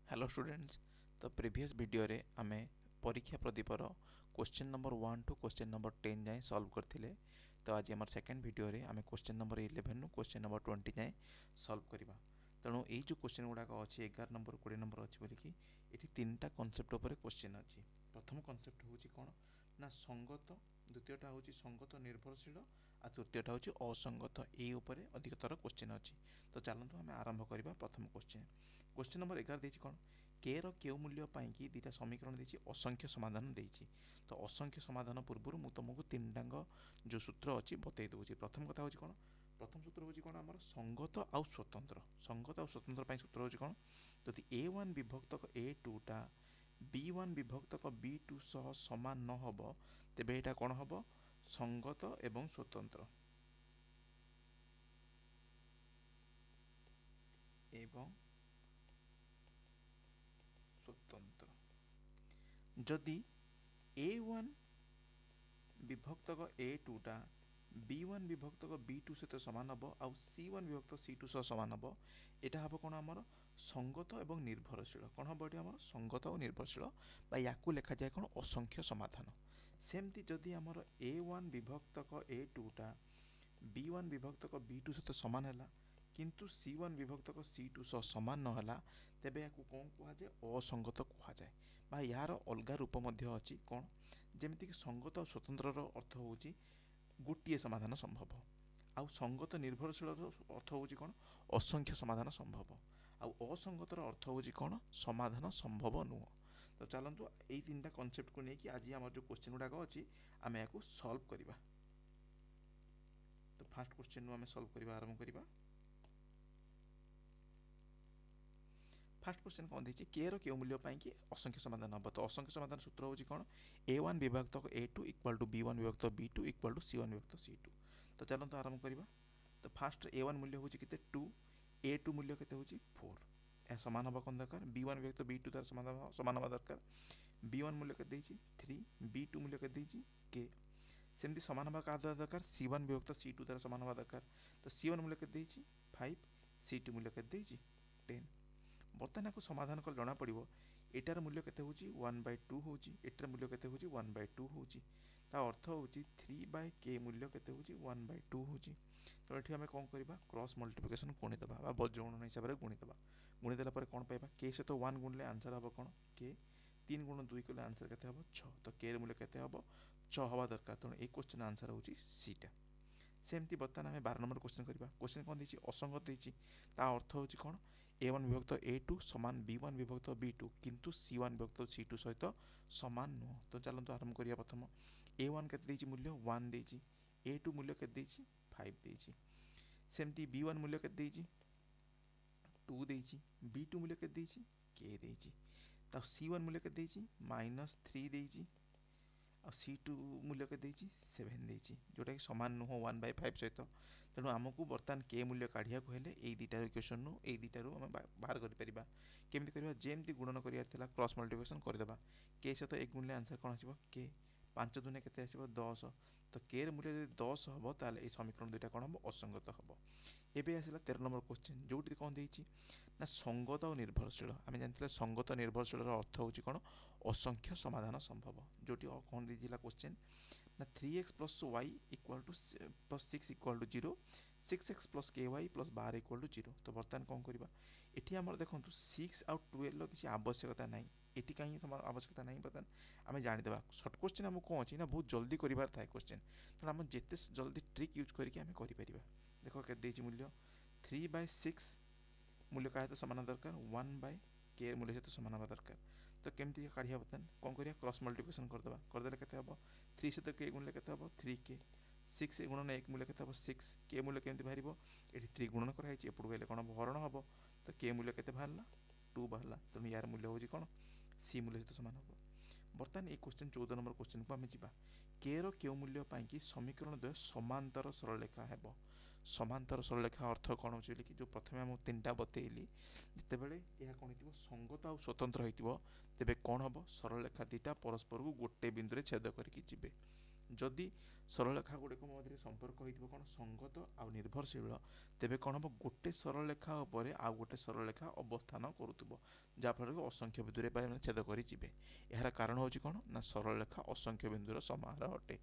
Hello students. तो previous video रे आमे परीक्षा प्रदीपर question number 1 to question number 10 जाए सॉल्व करथिले। तो आज आम सेकेंड वीडियो रे आमे क्वेश्चन नंबर 11 नु क्वेश्चन नंबर 20 जाए सॉल्व करबा। तेणु ये जो क्वेश्चन गुड़ाक अच्छी 11 नंबर 20 नंबर अच्छी बोलिकी ये तीनटा कॉन्सेप्ट उपर क्वेश्चन अच्छी। प्रथम कॉन्सेप्ट होची कोन ना संगत, द्वितीयटा होची संगत निर्भरशील आ तृतीयटा होची असंगत। ए उपरे अधिकतर क्वेश्चन अच्छी। तो चलतु आम आरंभ करबा प्रथम क्वेश्चन। क्वेश्चन नंबर 11 देछि कोन के रो केउ मूल्य पाई कि दुटा समीकरण देछि असंख्य समाधान देछि। तो असंख्य समाधान पूर्व मु तुमको तीनटांग जो सूत्र अच्छी बतई दूसरी। प्रथम कथा होछि कोन, प्रथम सूत्र होछि कोन हमर संगत आ स्वतंत्र। संगत आ स्वतंत्र पाई सूत्र होछि कोन, जदि a1 विभक्तक a2 टा b1 विभक्तक b2 सह समान न हबो तेबे एटा कोन हबो संगत एवं स्वतंत्र। एवं स्वतंत्र जदि a1 विभक्तक a2 टा b1 विभक्तक b2 सहित सामान हम आउ c1 विभक्त c2 सह सामान हम एटा हम कौन आमर संगत एवं निर्भरशील। कौन हम ये आमर संगत और निर्भरशील बा याकू लेखा जाए कौन असंख्य समाधान। सेमती जदि आमर a1 विभक्तक a2 टा b1 विभक्तक b2 सहित सामान है किंतु c1 विभक्तक c2 सह सामान न होला तेबे याकू कौन कहा जाए असंगत कहा जाए बा यार अलगा रूप मध्य अछि। कौन जेमिति कि संगत और स्वतंत्र अर्थ होची गोटे समाधान संभव आउ संगत निर्भरशील अर्थ होची कौन असंख्य समाधान संभव आउ असंगतर अर्थ होची कौन समाधान संभव नुह। तो चलतु यही तीन कॉन्सेप्ट को लेकिन आज आम जो क्वेश्चन गुड़ाक अच्छी आम या सॉल्व करवा। तो फास्ट क्वेश्चन आम सॉल्व करवा आरंभ करवा। फास्ट क्वेश्चन कौन देखिए के रो केउ मूल्य पाई कि असंख्य समाधान हम। तो असंख्य समाधान सूत्र होची कौन a1 विभक्त a2 इक्वल टू b1 विभक्त b2 इक्वल टू c1 विभक्त c2। तो चलते आरंभ करवा। तो फास्ट a1 मूल्य होची किते 2, a2 मूल्य केते होची 4। ए समान हबा कोन दरकार b1 विभक्त b2 तार समान हबा दरकार। b1 मूल्य केते देछि 3, b2 मूल्य केते देछि k। सेमती समान हबा का दरकार c1 विभक्त c2 तार समान हबा दरकार। तो c1 मूल्य केते देछि 5, c2 मूल्य केते देछि 10। बर्तमान को समाधान कल जना पड़ो एटार मूल्य केते होची 1/2 होची, एटार मूल्य केते होची 1/2 होची। ता अर्थ होची 3/k मूल्य केते होची 1/2 होची। तो एठी हमें कोन करबा क्रॉस मल्टीप्लिकेशन गुणी देबा बा बज्रगणन हिसाब रे गुणी देबा। गुणी देला परे कोन पाइबा k से तो 1 गुणले आंसर हबो कोन k, 3 गुण 2 कले आंसर केते हबो 6। तो k रे मूल्य केते हबो 6 हबा दरकार। तो ए क्वेश्चन आंसर होची सी टा। सेमती बर्तमान आम 12 नंबर क्वेश्चन करवा। क्वेश्चन कौन देछि असंगत देछि ता अर्थ होछि कौन a1 विभक्त a2 समान b1 विभक्त b2 किंतु c1 विभक्त c2 सहित समान नुह। तो चलतु आरंभ करिया। प्रथम a1 केते देछि मूल्य 1 देछि, a2 मूल्य केते देछि 5 देछि। सेमती b1 मूल्य केते देछि 2 देछि, b2 मूल्य केते देछि k देछि। ता c1 मूल्य केते देछि -3 देछि आ c2 मूल्य के देछि 7 देछि जोटा कि समान नुह 1/5 सहित। तेणु आमको बर्तमान के मूल्य काढ़िया को हेले एई दुटा इक्वेशन नु एई दुटा रो हम बाहर कर परिबा। केमिति करबा जेमति गुणन करियार थिला क्रॉस मल्टीप्लिकेशन कर देबा। के सहित 1 गुणले आंसर कोन आसीबो के, 5 दुने केते आसीबो 10। तो के रे मूल्य यदि 10 हबो ताले ए समीकरण दुटा कोन हबो असंगत हबो। एबे आसिला 13 नंबर क्वेश्चन जोटी कोन देछि ना संगत और निर्भरशील। आमे जानथिले संगत निर्भरशील रो अर्थ होछि कोन असंख्य समाधान संभव। जोटी कोन दिजिला क्वेश्चन ना 3x plus y equal to plus 6 equal to 0, 6x plus ky plus 12 equal to 0। तो बर्तमान कौन करबा एठी हमर देखंतु 6 आउ 12 लो किसी आवश्यकता नाही। एठी काई आवश्यकता नाही बर्तमान आमे जानि देबा। शॉर्ट क्वेश्चन हम कोन अछि ना बहुत जल्दी करिवार थाए क्वेश्चन। तो हम जेते जल्दी ट्रिक यूज करके आमे करि परिबा। देखो के देछि मूल्य 3/6 मूल्य का है तो समान दरकार 1/k मूल्य से तो समान हवा दरकार। तो केमती काढ़िया बर्तमान कौन करिया क्रॉस मल्टीप्लिकेशन कर देबा। कर देले केते हबो 3 से तो k गुणले केते हबो 3k, 6 से गुणन 1 मूल्य केते हबो 6, k मूल्य केमती बाहरिबो एठी 3 गुणन करा हिची एपडु गले कोन हरण हबो। तो k मूल्य केते बाहरला 2 बाहरला। तो यार मूल्य होजी कोन c मूल्य से तो समान हबो। बर्तमान ए क्वेश्चन 14 नंबर क्वेश्चन को आमे जिबा। k रो केउ मूल्य पाई कि समीकरण द्वय समांतर सरलरेखा हेबो। समांतर सरलरेखा अर्थ कोन होछि कि जो प्रथमे हम तीनटा बतेइली जते बेले या कोन हितबो संगत आ स्वतंत्र हितबो तेबे कोन हबो सरलरेखा दिटा परस्पर को गोटे बिंदु रे छेद करके जिबे। जदि सरलरेखा गुड़िक मध्य संपर्क होइतिबो कोन संगत आ निर्भरशील तेबे कोन हम गोटे सरलरेखा उपर आ गोटे सरलरेखा अवस्थान करूथबो जाफल कि असंख्य बिंदु पाई छेद करी जिवे। यार कारण होची कोन ना सरलरेखा असंख्य बिंदुर समाहार अटे।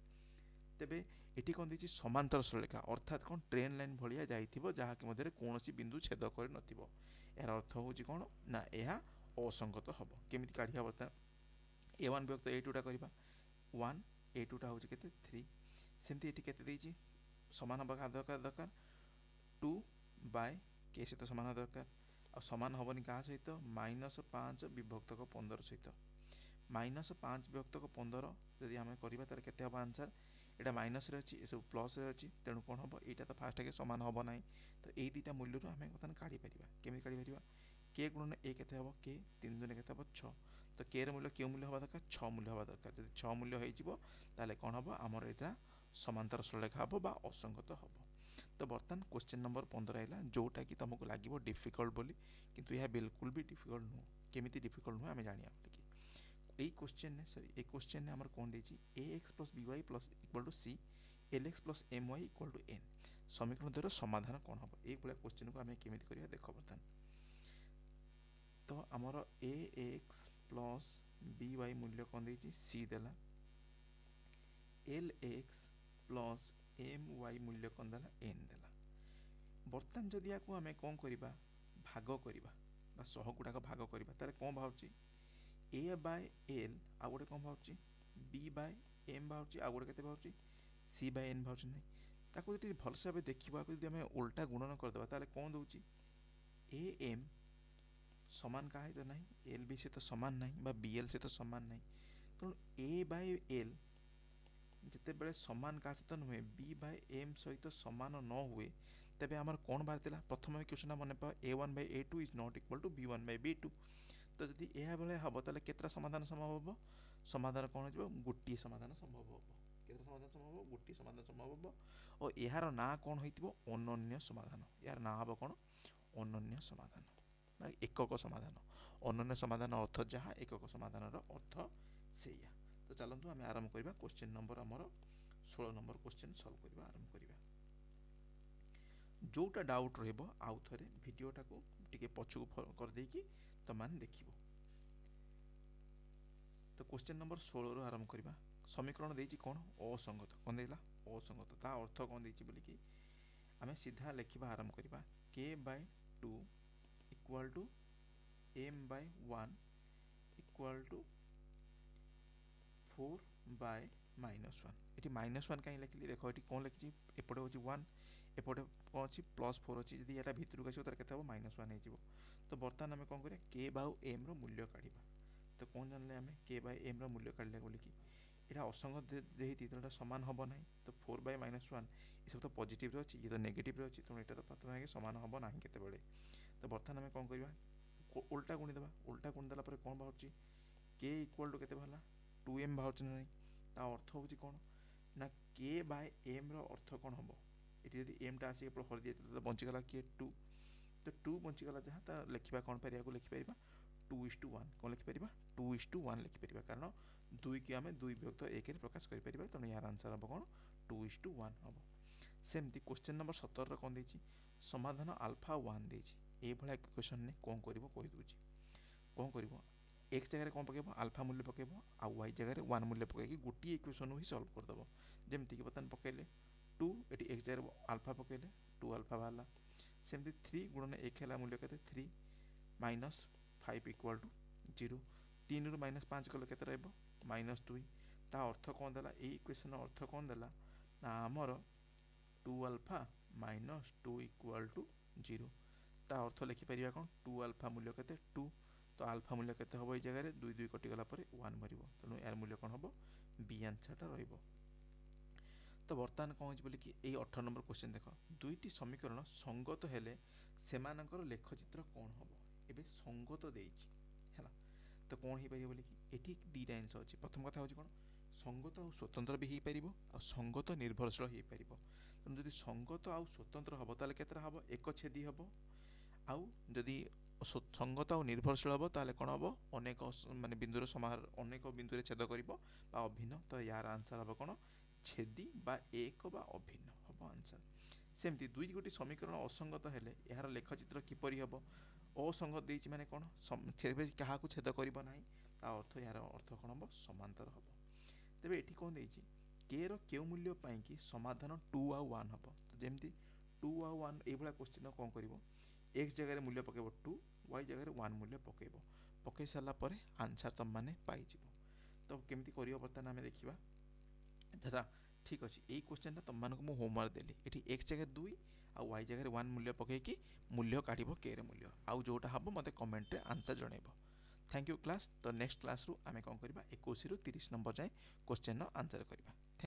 तेबे एटी कौन देछि समांतर सरलरेखा अर्थात कौन ट्रेन लाइन भलिया जाइथिबो जहा कि मध्य कोनोसी बिंदु छेद कर नथिबो। यार अर्थ होची कोन ना एहा असंगत हबो। केमिति काढिया बता a1 विभक्त a2 टा करबा 1 a2 टा होची केते 3 सेमति एटी केते देछि समान हबा दरकार 2 बाय के सहित समान दरकार आ समान हबनी का सहित -5 विभक्त 15 सहित -5 विभक्त 15 यदि आम करबा तार केते हबा आंसर एटा माइनस रे अछि ए सब प्लस रे अछि तेणु कोन हबो एटा तो फास्ट के समान हबो नै तो एई दुटा मूल्य रो हमें कतन काढी परिबा केमि काढी परिबा के गुणन a केते हबो के 3 दुने केते हबो 6 तो के रे मूल्य के मूल्य हबा दरकार 6 मूल्य हबा दरकार जदि 6 मूल्य होई जिवो ताले कोन हबो हमर एटा समांतर सरलरेखा हबो बा असंगत हबो। तो बर्तमान क्वेश्चन नंबर 15 आइला जोटा कि तुमको लागिवो डिफिकल्ट बोली किंतु यह बिल्कुल भी डिफिकल्ट नु केमिति डिफिकल्ट नु हमें जानिया कि ए क्वेश्चन ने सॉरी ए क्वेश्चन ने हमर कोन देछि ax + by = c lx + my = n समीकरण द्वारा समाधान कोन हबो ए भले क्वेश्चन को हमें केमिति करिया देखो बर्तन। तो हमर ax + by मूल्य कोन देछि c देला lx + my मूल्य कोन देला n देला। बर्तन जदि याकू हमें कोन करिबा भाग करिबा बा सह गुडाक भाग करिबा ताले कोन भाउची a/l आ गोटे कोन भाउची b/m भाउची आ गोटे केते भाउची c/n भाउची नै ताको जति भल से देखिबा जदि हमें उल्टा गुणन कर देबा ताले कोन दोची am समान का है तो नहीं lb से तो समान नहीं बा bl से तो समान नहीं तो a/l जिते बेले समान का सहित नुहे b/m सहित समान न हुए तबे हमर कोन बारतिला प्रथम क्वेश्चन मन पा a1/a2 is not equal to b1/b2 तो जदि एहा बेले हबो ताले केतरा समाधान संभव हबो समाधान कोन जबो गोटी समाधान संभव हबो केतरा समाधान संभव हबो गोटी समाधान संभव हबो और एहार ना कोन होइतिबो अनन्य समाधान यार ना हबो कोन अनन्य समाधान बा एकक समाधान अनन्य समाधान अर्थ जहा एकक समाधान रो अर्थ सेया। तो चलंतु आमे आरंभ करबा क्वेश्चन नंबर हमर 16 नंबर क्वेश्चन सॉल्व करबा आरंभ करबा जोटा डाउट रहबो आउ थरे वीडियोटा को टिके पछु कर दे कि तो मान देखिबो। तो क्वेश्चन नंबर 16 रो आरंभ करबा समीकरण देछि कोन असंगत कोन देला असंगत ता अर्थ कोन देछि बोली कि आमे सीधा लेखिबा आरंभ करबा k/2 = m/1 = 4/-1 एटी -1 काई लिखली देखो एटी कोन लिखि एपटे होची 1 एपटे कोन अछि +4 अछि यदि एटा भितरु गसिबो तार केते हो -1 हे जिवो। तो बर्तमान हमें कोन करिया k/m रो मूल्य काढिबा तो कोन जानले हमें k/m रो मूल्य काढले बोली कि एटा असंगत देहिति तो एटा समान हबो नाही तो 4/-1 ई सब तो पॉजिटिव रे अछि ये तो नेगेटिव रे अछि तो एटा तो प्रथम के समान हबो नाही केते बेले। तो बर्तमान हमें कोन करिबा उल्टा गुणी देबा उल्टा गुणी देला पर कोन बाहरची k = केते भला 2m बाहरची नाही ता अर्थ होची कोन ना k/m रो अर्थ कोन हबो एटी यदि m टा आसी हर दिए तो बंची गला k 2 तो 2 बंची गला जहा ता लिखिबा कोन परिया को लिखि परिबा 2:1 कोन लिखि परिबा 2:1 लिखि परिबा कारण 2 की हमें 2 विभक्त 1 रे प्रकाश करि परिबा तनो यार आंसर हबो कोन 2:1 हबो। सेमती क्वेश्चन नंबर 17 रो कोन देछि समाधान अल्फा 1 देछि ए भला क्वेश्चन ने कोन करिवो कहि दोछि कोन करिवो x जगह कोन पकेबो अल्फा मूल्य पकेबो आ y जगह 1 मूल्य पकेकी गोटी इक्वेशन ही सॉल्व कर दबो जेमति कि बतन पकेले 2 एटी x जगह अल्फा पकेले 2 अल्फा वाला सेमति 3 गुणन 1 हैला मूल्य केते 3 -5 = 0 3 रु -5 कले केते रहबो -2 ता अर्थ कोन देला ए इक्वेशन अर्थ कोन देला ना हमर 2 अल्फा -2 = 0 ता अर्थ लिखि परिया कोन 2 अल्फा मूल्य केते 2 तो अल्फा मूल्य केते हबो ए जगह रे 2 2 कटि गला परे 1 मरिबो तनो यार मूल्य कोन हबो बी आंसर टा रहइबो। तो बर्तमान कोन होछि बोली कि ए 18 नंबर क्वेश्चन देखो दुईटी समीकरण संगत हेले सेमानकर लेखचित्र कोन हबो एबे संगत देछि हैला तो कोन ही परिबो बोली कि एठी दीटा आंसर अछि प्रथम कथा होछि कोन संगत और स्वतंत्र भी ही परिबो और संगत निर्भरशील ही परिबो तनो जदि संगत और स्वतंत्र हबो ताले केतरा हबो एक छेदी हबो आउ जदि संगत और निर्भरशील हम ताले कौन हम अनेक माने बिंदुर समाहार अनेक बिंदु छेद कर अभिन्न तो यार आंसर हम कौन छेदी बा एक बा अभिन्न हम आंसर। सेमती दुई गोटी समीकरण असंगत हेले यार लेखचित्र किपरि हम असंगत देइछि माने कोन क्या छेद करिबो नाही ता अर्थ यार अर्थ कोन हम समांतर हम। तेबे एठी कोन देइछि के रो केउ मूल्य पाई कि समाधान 2 आ 1 हम। तो जेमती 2 आ 1 ए भला क्वेश्चन कोन करिवो x जगह मूल्य पकेबो 2 y जगह 1 मूल्य पकेबो पकई सारा पर आंसर तुम मैंने पाइब। तो केमती करियो बर्तमान आमे देखिबा। दादा ठीक अच्छे यही क्वेश्चन तुम मानक मु होमवर्क देली ये एक्स जगह 2 आ वाई जगह 1 मूल्य पकईकि मूल्य काढ़ के मूल्य आउ जोटा हम मत कमेंट रे आंसर जनइब। Thank you class. तो नेक्स्ट क्लास रु आमे कौन करबा 21 रु 30 नंबर जाए क्वेश्चन आंसर करबा।